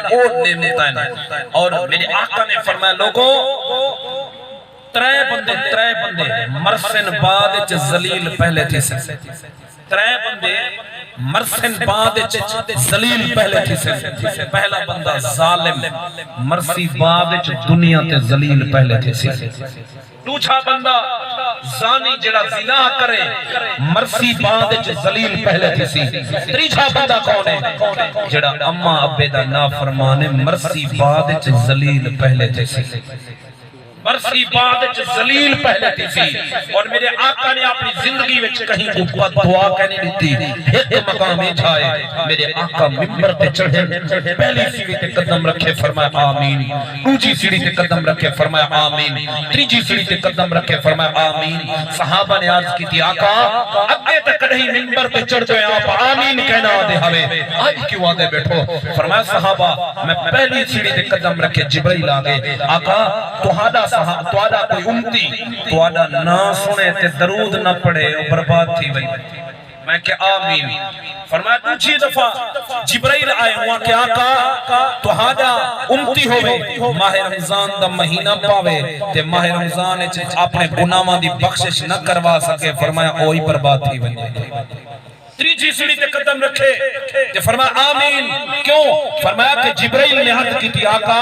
اور نعمتیں اور میرے آقا نے فرمایا لوگوں ترے بندے مرسن بعد ذلیل پہلے تھی سے ترے بندے مرسن بعد ذلیل پہلے تھی سے پہلا بندہ ظالم مرسی بعد دنیا تے ذلیل پہلے تھی سے دوسرا بندہ زانی جڑا زنا کرے مرسی بعد ذلیل پہلے تھی سی تیسرا بندہ کون ہے جڑا اماں ابے دا نافرمان مرسی بعد ذلیل پہلے تھی سی مرسی بعد ذلیل پہلے تھی سی اور میرے آقا نے اپنی زندگی وچ کہیں بد دعا کہنے دیتی ایک مقام چھائے میرے آقا ممبر پہ چڑھے پہلی سیڑھی تے قدم رکھے فرمایا آمین دوسری سیڑھی تے قدم رکھے فرمایا آمین تیسری سیڑھی تے قدم رکھے فرمایا آمین صحابہ نے عرض کی تھی آقا اگے تک کہیں ممبر پہ چڑھ گئے آپ آمین کہنا دے ہوئے آج کیوں آدھے بیٹھو فرمایا صحابہ میں پہلی سیڑھی تے قدم رکھے جبرائیل آگے آقا توڑا کوئی امتی توڑا نہ سنے تے درود نہ پڑے برباد تھی وئی میں کہ آمین فرمایا دوسری دفعہ جبرائیل آئے ہوا کہ آقا توڑا امتی ہوئے ماہ رمضان دا مہینہ پاوے تے ماہ رمضان اپنے گناہاں دی بخشش نہ کروا سکے فرمایا اوہی برباد تھی وئی تیسری سیڑھی تے قدم رکھے تے فرمایا آمین کیوں فرمایا کہ جبرائیل نے حد کی تھی آقا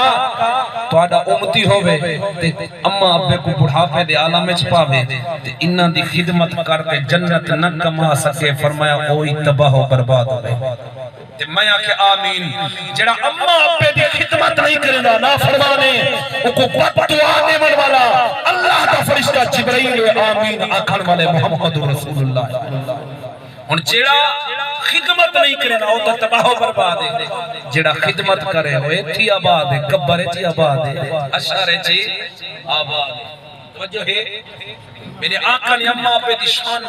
توڑا امتی ہوئے تے اماں ابے کو بڑھاپے دے عالم وچ پاوے تے انہاں دی خدمت کر کے جنت نہ کما سکے فرمایا اوہی تباہ و برباد ہوئے تے میں آکھے آمین جڑا اماں ابے دی خدمت نہیں کرنا نافرمانے او کو بد دعا دیون والا اللہ دا فرشتہ جبرائیل آمین آکھن والے محمد رسول اللہ ان جڑا خدمت نہیں کرنا وہ تو تباہ و برباد ہے جڑا خدمت کرے ہوئے تھی آباد ہے گبر تھی آباد ہے اشارے تھی آباد ہے توجہ ہے میرے آقا نے اماں پہ دی شان